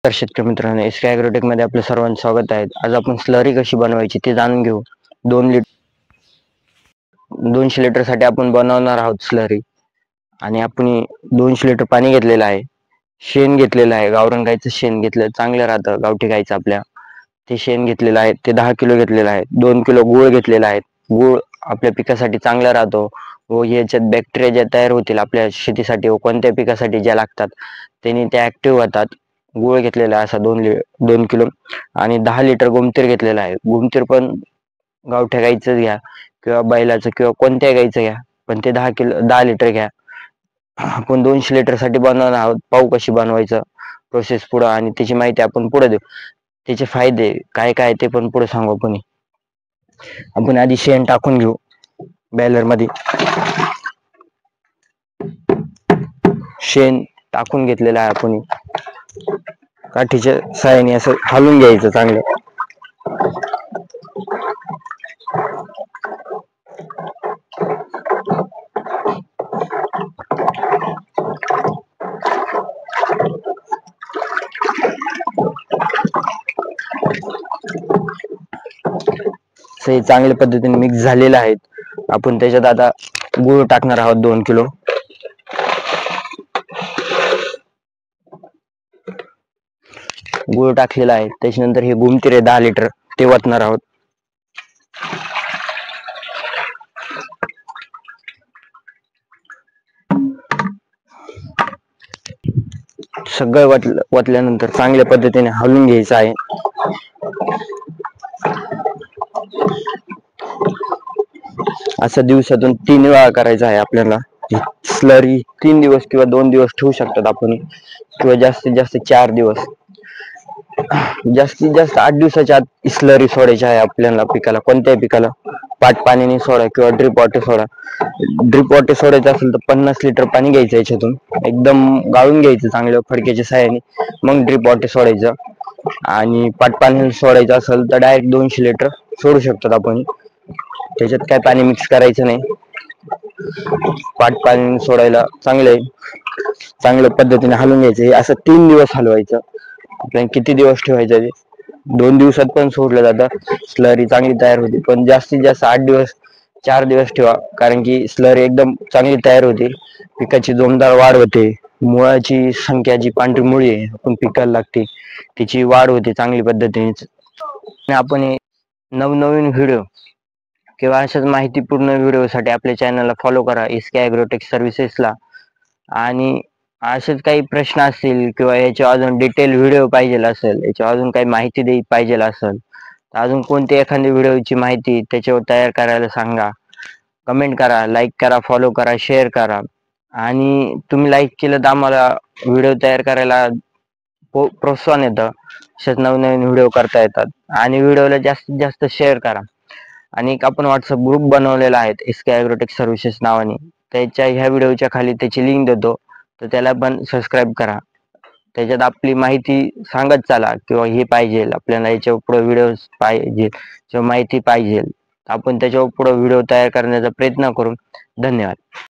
शेतकरी मित्रांनो, एस के ॲग्रोटेक मध्ये आपलं सर्वांचं स्वागत आहे. आज आपण स्लरी कशी बनवायची ते जाणून घेऊ. 200 लिटर साठी आपण बनवणार आहोत स्लरी. आणि आपण 200 लिटर पाणी घेतलेलं आहे, शेण घेतलेलं आहे, गावरान गाईचं शेण घेतलं चांगलं राहतं, गावठी गाईचं आपल्या. ते शेण घेतलेलं आहे, ते 10 किलो घेतलेलं आहे. 2 किलो गूळ घेतलेला आहे. गूळ आपल्या पिकासाठी चांगला राहतो व याच्यात बॅक्टेरिया ज्या तयार होतील आपल्या शेतीसाठी व कोणत्या पिकासाठी ज्या लागतात त्यांनी त्या ऍक्टिव्ह होतात. गूळ घेतलेला आहे असा 2 किलो. आणि 10 लिटर गोमतीर घेतलेला आहे. गोमतीर पण गावठ्या गाईचं घ्या किंवा बैलाचं किंवा कोणत्या गाईचं घ्या, पण ते 10 लिटर घ्या. आपण 200 लिटर साठी बनवणार आहोत. पाहू कशी बनवायचं प्रोसेस पुढं, आणि त्याची माहिती आपण पुढे देऊ. त्याचे फायदे काय काय ते पण पुढे सांगू. आपण आधी शेण टाकून घेऊ बॅलर मध्ये. शेण टाकून घेतलेलं आहे आपण. काठीच्या साहाय्याने असं हलवून घ्यायचं चांगलं. चांगल्या पद्धतीने मिक्स झालेले आहेत. आपण त्याच्यात आता गूळ टाकणार आहोत 2 किलो. गूळ टाकलेला आहे. त्याच्यानंतर हे गोमतीर आहे 10 लिटर, ते वतणार आहोत. सगळं वतल्यानंतर चांगल्या पद्धतीने हलवून घ्यायचं आहे. असं दिवसातून 3 वेळा करायचं आहे आपल्याला. स्लरी 3 दिवस किंवा 2 दिवस ठेवू शकतात आपण, किंवा जास्तीत जास्त 4 दिवस. जास्तीत जास्त 8 दिवसाच्या आत स्लरी सोडायची आहे आपल्याला पिकाला, कोणत्याही पिकाला. पाट पाण्याने सोडा किंवा ड्रिप वॉटर सोडा. ड्रिप वॉटर सोडायचं असेल तर 50 लिटर पाणी घ्यायचं, याच्यातून एकदम गाळून घ्यायचं चांगलं फडक्याच्या साहाय्याने, मग ड्रिप वॉटर सोडायचं. आणि पाट पाणी सोडायचं असेल तर डायरेक्ट 200 लिटर सोडू शकतात आपण. त्याच्यात काय पाणी मिक्स करायचं नाही. पाट पाणी सोडायला चांगल्या पद्धतीने हलवून घ्यायचं. हे असं 3 दिवस हलवायचं. आपल्याला किती दिवस ठेवायचं ते 2 दिवसात पण सोडलं जातं. स्लरी चांगली तयार होती, पण जास्तीत जास्त 8 दिवस 4 दिवस ठेवा, कारण की स्लरी एकदम चांगली तयार होते. पिकाची जोमदार वाढ होते. मुळाची संख्या, जी पांढरी मुळी आहे आपण पिकाला लागते, तिची वाढ होते चांगली पद्धतीने. आपण नवनवीन व्हिडिओ किंवा अशाच माहितीपूर्ण व्हिडिओसाठी आपल्या चॅनलला फॉलो करा, एस के ॲग्रोटेक सर्व्हिसेसला. आणि असेच काही प्रश्न असतील किंवा याच्या अजून डिटेल व्हिडिओ पाहिजे असेल, याच्या अजून काही माहिती पाहिजे असेल, तर अजून कोणती एखादी व्हिडिओची माहिती त्याच्यावर तयार करायला सांगा. कमेंट करा, लाईक करा, फॉलो करा, शेअर करा. आणि तुम्ही लाईक केलं तर आम्हाला व्हिडिओ तयार करायला प्रोत्साहन येतं. असेच नवनवीन व्हिडिओ करता येतात. आणि व्हिडिओला जास्तीत जास्त शेअर करा. आणि एक आपण व्हॉट्सअप ग्रुप बनवलेला आहे एस के ॲग्रोटेक सर्व्हिसेस नावाने. त्याच्या ह्या व्हिडिओच्या खाली त्याची लिंक देतो, तर त्याला पण सबस्क्राईब करा. त्याच्यात आपली माहिती सांगत चला, किंवा हे पाहिजे आपल्याला, याच्या पुढे व्हिडिओ पाहिजे किंवा माहिती पाहिजे, आपण त्याच्यावर पुढे व्हिडिओ तयार करण्याचा प्रयत्न करू. धन्यवाद.